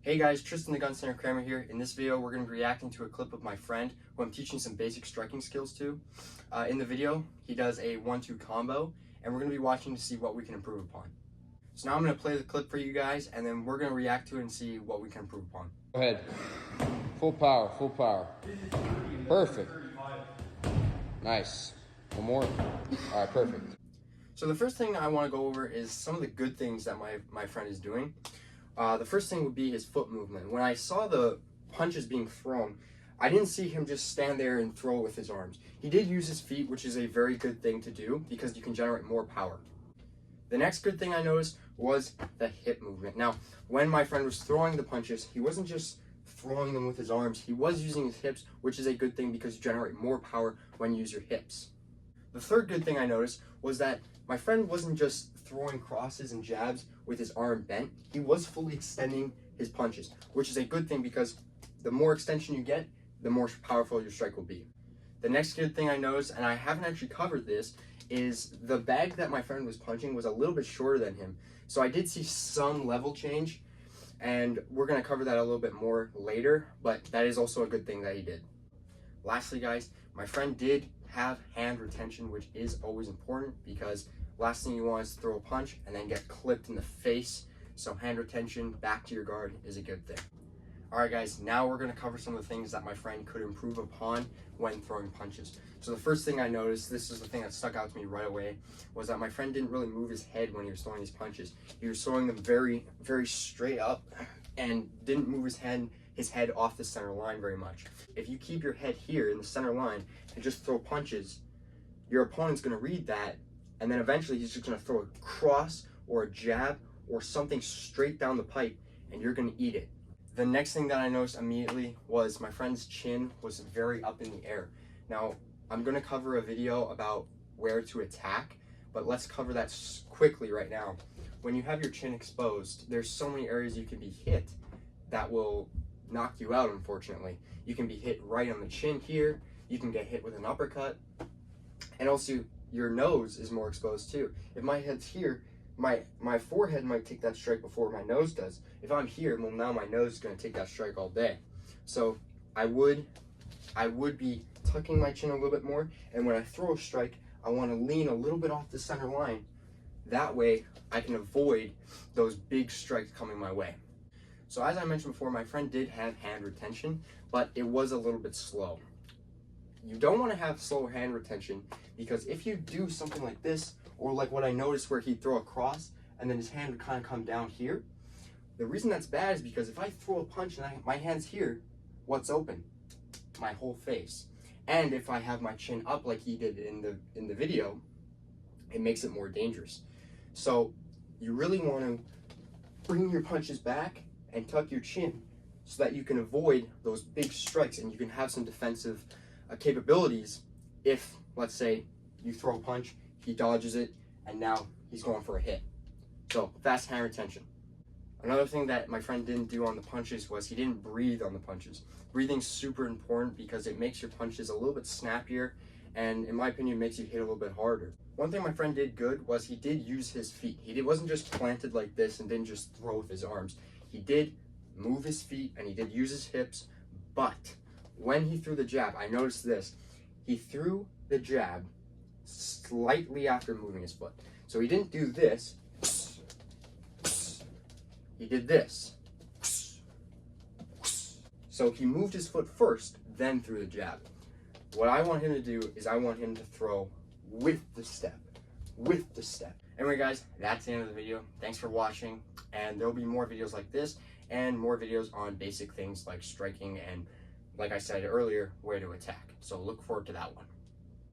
Hey guys, Tristan the Gunslinger Kramer here. In this video, we're going to be reacting to a clip of my friend who I'm teaching some basic striking skills to. In the video, he does a 1-2 combo, and we're going to be watching to see what we can improve upon. So now I'm going to play the clip for you guys, and then we're going to react to it and see what we can improve upon. Go ahead. Full power, full power. Perfect. Nice. One more. All right, perfect. So the first thing I want to go over is some of the good things that my friend is doing. The first thing would be his foot movement. When I saw the punches being thrown, I didn't see him just stand there and throw with his arms. He did use his feet, which is a very good thing to do because you can generate more power. The next good thing I noticed was the hip movement. Now, when my friend was throwing the punches, he wasn't just throwing them with his arms, he was using his hips, which is a good thing because you generate more power when you use your hips. The third good thing I noticed was that my friend wasn't just throwing crosses and jabs with his arm bent, he was fully extending his punches, which is a good thing because the more extension you get, the more powerful your strike will be. The next good thing I noticed, and I haven't actually covered this, is the bag that my friend was punching was a little bit shorter than him. So I did see some level change, and we're going to cover that a little bit more later, but that is also a good thing that he did. Lastly, guys, my friend did have hand retention, which is always important because last thing you want is to throw a punch and then get clipped in the face. So hand retention back to your guard is a good thing. All right, guys, now we're going to cover some of the things that my friend could improve upon when throwing punches. So the first thing I noticed, this is the thing that stuck out to me right away, was that my friend didn't really move his head when he was throwing these punches. He was throwing them very, very straight up and didn't move his head off the center line very much. If you keep your head here in the center line and just throw punches, your opponent's going to read that, and then eventually he's just going to throw a cross or a jab or something straight down the pipe, and you're going to eat it. The next thing that I noticed immediately was my friend's chin was very up in the air. Now, I'm going to cover a video about where to attack, but let's cover that quickly right now. When you have your chin exposed, there's so many areas you can be hit that will knock you out, unfortunately. You can be hit right on the chin here, you can get hit with an uppercut, and also your nose is more exposed too. If my head's here, my forehead might take that strike before my nose does. If I'm here, well, now my nose is going to take that strike all day. So I would be tucking my chin a little bit more, and when I throw a strike, I want to lean a little bit off the center line. That way, I can avoid those big strikes coming my way. So as I mentioned before, my friend did have hand retention, but it was a little bit slow. You don't want to have slow hand retention because if you do something like this, or like what I noticed where he'd throw a cross and then his hand would kind of come down here, the reason that's bad is because if I throw a punch and my hand's here, what's open? My whole face. And if I have my chin up like he did in the video, it makes it more dangerous. So you really want to bring your punches back and tuck your chin so that you can avoid those big strikes and you can have some defensive capabilities if, let's say, you throw a punch, he dodges it, and now he's going for a hit. So fast hand retention. Another thing that my friend didn't do on the punches was he didn't breathe on the punches. Breathing's super important because it makes your punches a little bit snappier, and in my opinion, makes you hit a little bit harder. One thing my friend did good was he did use his feet. He wasn't just planted like this and didn't just throw with his arms. He did move his feet and he did use his hips, but when he threw the jab, I noticed this. He threw the jab slightly after moving his foot. So he didn't do this. He did this. So he moved his foot first, then threw the jab. What I want him to do is I want him to throw with the step. With the step. Anyway, guys, that's the end of the video. Thanks for watching, and there'll be more videos like this and more videos on basic things like striking and, like I said earlier, where to attack. So look forward to that one.